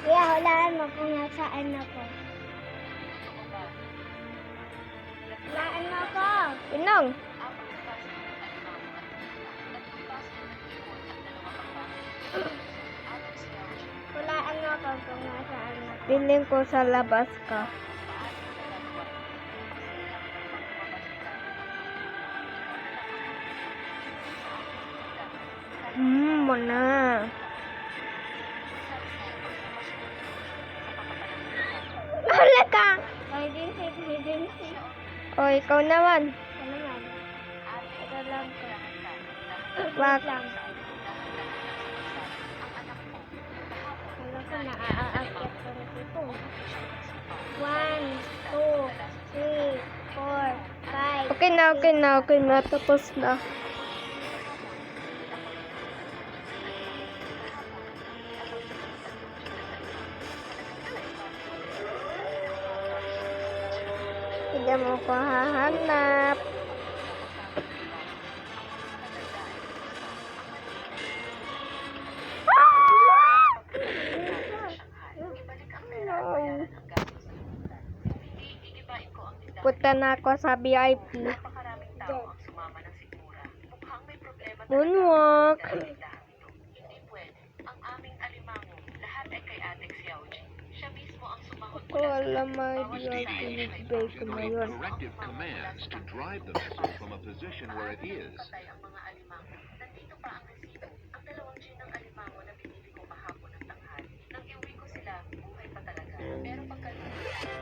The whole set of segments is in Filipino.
Kaya hulaan mo kung nasaan ako. Hulaan mo ako. Inong. Hulaan mo ako kung nasaan ako. Piling ko sa labas ka. Muna. Wala ka. Hidden seat. O, ikaw naman. Ano naman? Ito lang ko. Wag. Lang. Ano ko na-aakyat ko na ito. 1, 2, 3, 4, 5. Okay na. Tapos na. Hindi mo ko hahanap. Punta na ako sa VIP. Moonwalk. Ko alam may binagbay ko na yun. Corrective commands to drive the missile from a position where it is.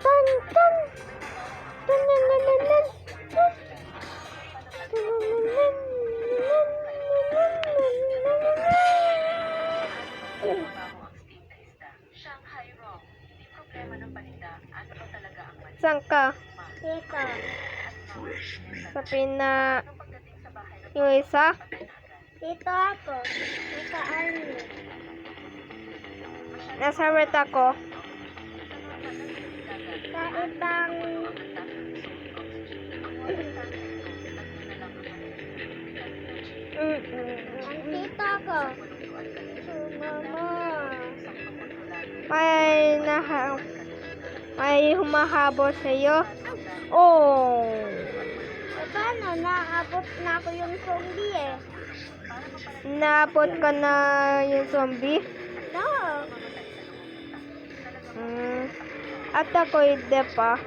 Tan tan. Tan tan tan tan tan. Saan ka? Dito. Sa yung isa? Dito ako. Nasa army. Nasa red ako. Sa ibang... Dito ako. Sumama. May humahabol sa'yo. Oh. Paano? Naabot na ako yung zombie eh. Naabot ka na yung zombie? No. At ako hindi pa.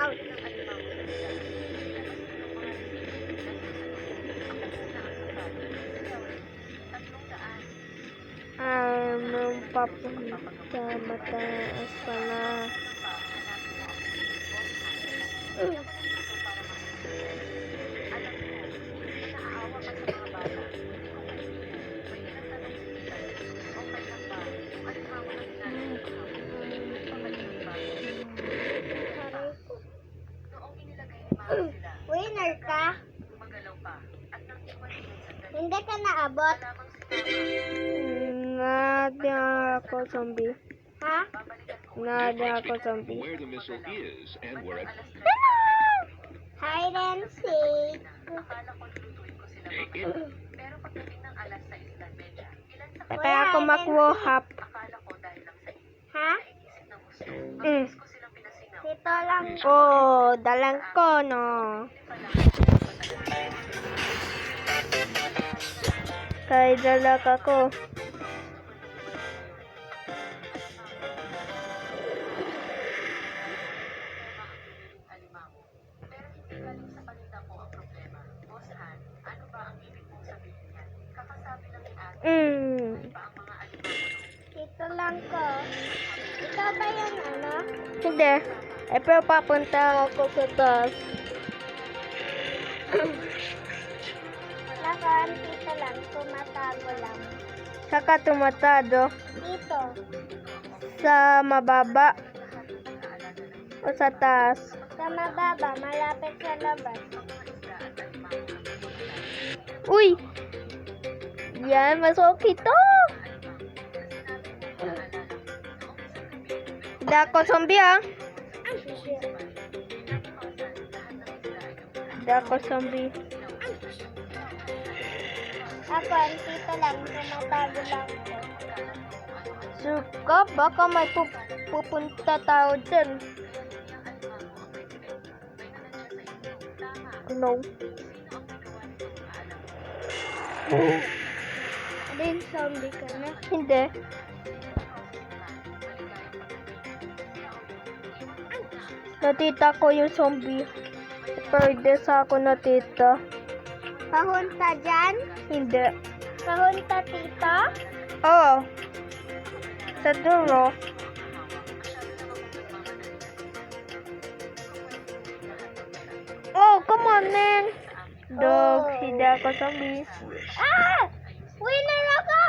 Out. Papunta mataas pala. Winner ka? Hindi ka naabot? Nada ako zombie. Ha? Nada ako zombie. Where the missile is and where it... Hide and seek. Take it. Kaya ako makuhap. Ha? Dito lang. Oh, dalang ko, no. Kay dalag ako. Dito lang ko. Ito ba yan ano? Hindi. Pero papunta ako sa taas. Lakan, dito lang. Tumatago lang. Saka tumatado. Dito. Sa mababa. O sa taas. Sa mababa, malapit sa labas. Uy! Yan, masok ito! Hindi ako zombie ah. Hindi ako zombie. Ako, ang tito lang. Tumatago lang ko. Suka, baka may pupunta tao dyan. No. Din zombie ka na. Hindi. Natita ko yung zombie. Pero hindi sa ako natita. Kahunta dyan? Hindi. Kahunta tita? Oo. Sa dulo. Oh, come on, man. Dog, Oh. hindi ako zombie. Ah! Winner ako!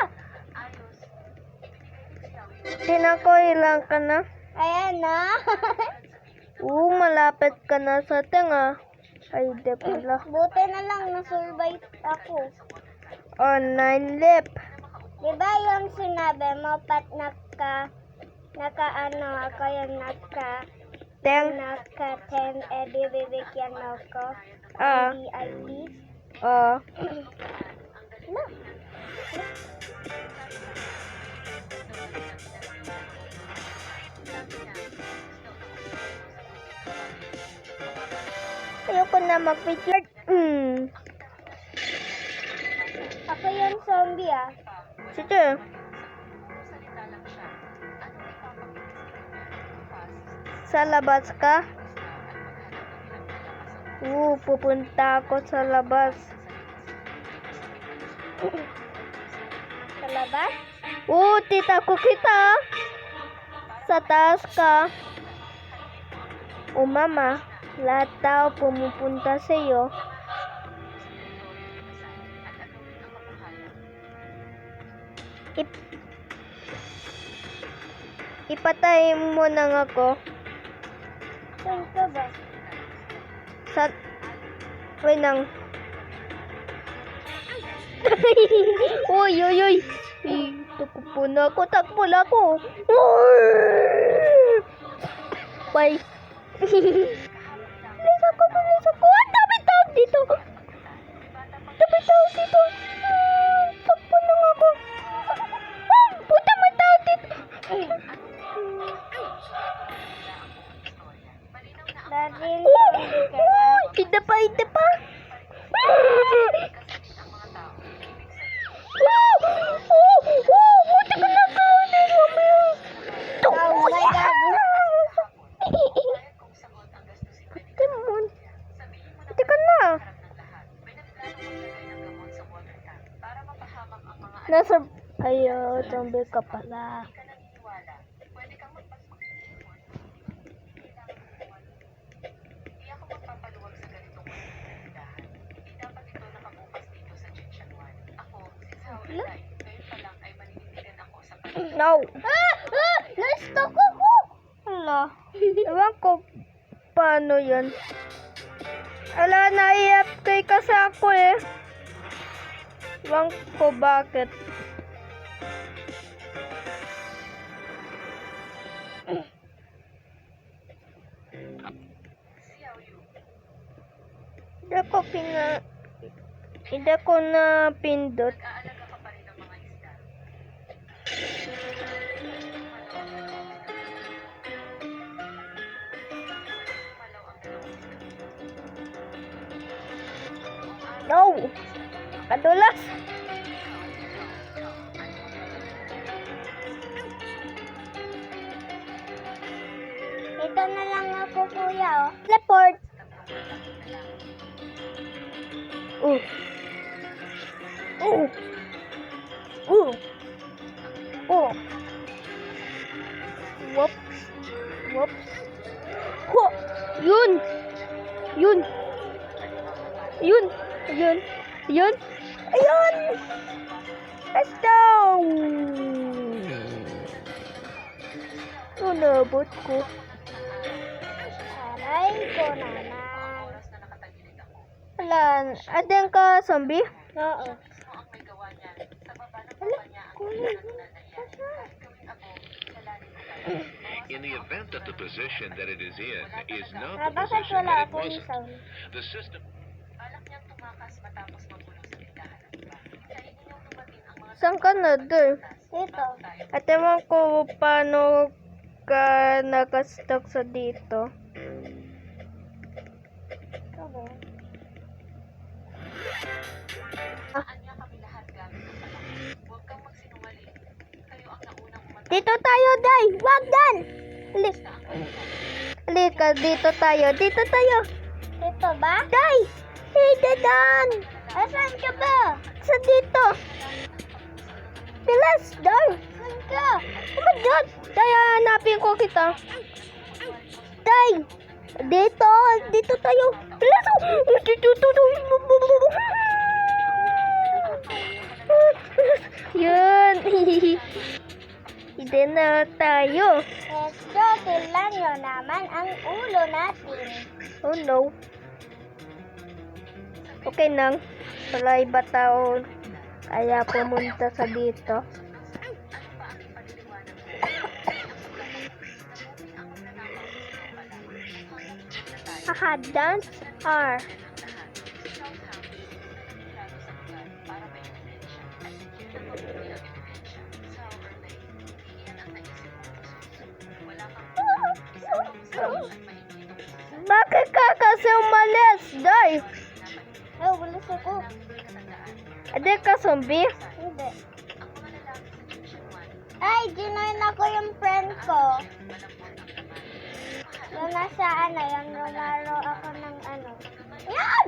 Tinako ilang ka na. Ayan na. Malapit ka na sa tinga. Ay, di pala. Buti na lang na-survive ako. Oh, 9 lip. Diba yung sinabi mo, pat naka-ano ako yung Teng. naka-10, di bibigyan ako. Ah. VIP. Oh. No. Ayoko na mag-picture. Ako yung zombie ah. Sige. Sa labas ka? Pupunta ako sa labas. Sa labas? Tita ko kita. Sa taas ka. Mama, lahat tao pumupunta sa iyo. Ipatay mo nang ako. Saan ka ba? Sa... Wait nang... Uy, uy, uy. Takpo na ako, takpo na ako. Bye. Bilis ako, bilis ako. Ang dami tao dito. Dami tao dito. Takpo na ako. Puta, may tao dito. Dahil zombie ka na. Hindi pa, hindi pa. Buti ka na ka. Oh my God. Timon. Buti ka na. Nasa... Ayaw, zombie ka pala. No. Na-stuck ako. Hala. Ewan ko paano yan. Ala, na-AFK kasi ako eh. Ewan ko bakit. Hindi ko na pindot. No! Kadulas! Ito na lang ako, kuya, oh. Teleport! Whoops. Whoops. Ho! Yun! Yun! Yun! Yun! Yun! Ayun! Let's go! Nabot ko. Aray ko naman. Wala. Adan ka, zombie? Oo. Hala, kunin mo. In the event that the position that it is in is not the Bakit position wala that it akong wasn't, sound? the system Saan ka na doon? Dito. At ewan ko paano ka nakastuck sa dito. Ito ba? Dito tayo, Day! Wag dan! Halika, dito tayo. Dito tayo. Dito ba? Day! Hey, dadan! Asan ka ba? Sa dito. Bilas, Day! Saan ka? Ano dyan? Day, hanapin ko kita. Day! Dito! Dito tayo. Bilas! Dito. Yun. Hindi na tayo. Eto, tilan nyo naman ang ulo natin. Oh no. Okay nang. Wala iba tao. Kaya pumunta sa dito. Haha, dance are. Bakit ka kasi umalis, Day? Ay, bulis ako. Ade ka zombie? Hindi. Ay, ginoin ako yung friend ko. Yung nasa yung lumaro ako ng Yan!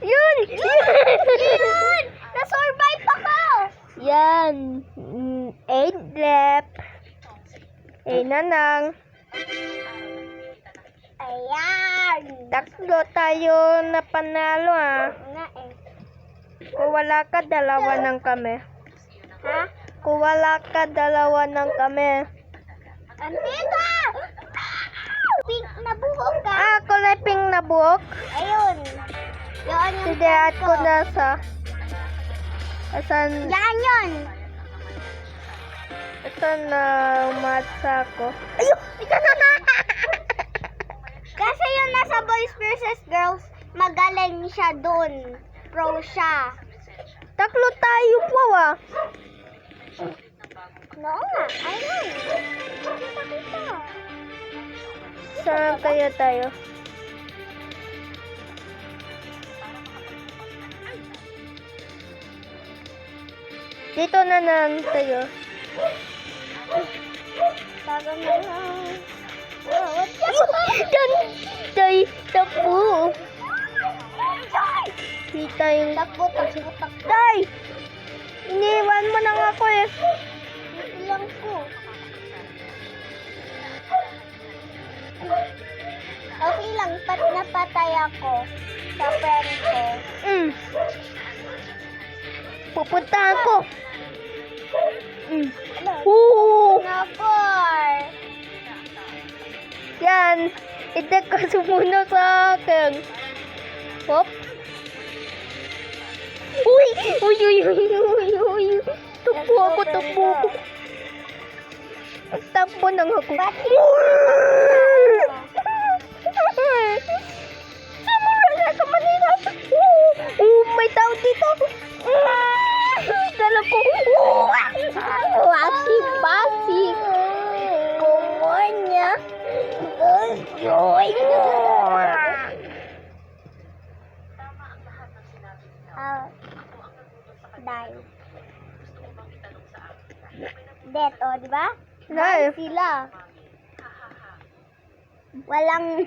Yun! Yun! Na-survive ako! Yan. 8 left. Nanang. Ayan! Tatlo tayo na panalo Nga eh. Kung wala ka, dalawa ng kami. Ha? Kung wala ka, dalawa ng kami. Antita! Pink na buhok ka. Kulay pink na buhok. Ayun. Yun yung Sige, at friend ko nasa. Asan? Yan yun. Asan na matsa ko? Ayun! Kasi yung nasa boys versus girls, magaling siya dun. Pro siya. Taklo tayo po Oo nga. Ayun. Kita. Saan kaya tayo? Dito na lang tayo. Bago na lang. Oh, what's Day, tapo. Kita yung... Takbo, takbo. Day! Iniwan mo na nga ako eh. Ilang ko. Okay lang, napatay ako sa friend ko. Pupunta ako. Ano? Nakor. Yan. Hindi ka sumunod sa akin. Hop. Uy! Uy! Takbo ako. Takbo nang ako. Sumura ka manila. May tao dito. Dala ko. Wasik-wasik. Kumonya. Joy. Die. Death, oh, di ba? Nay. Sila. Walang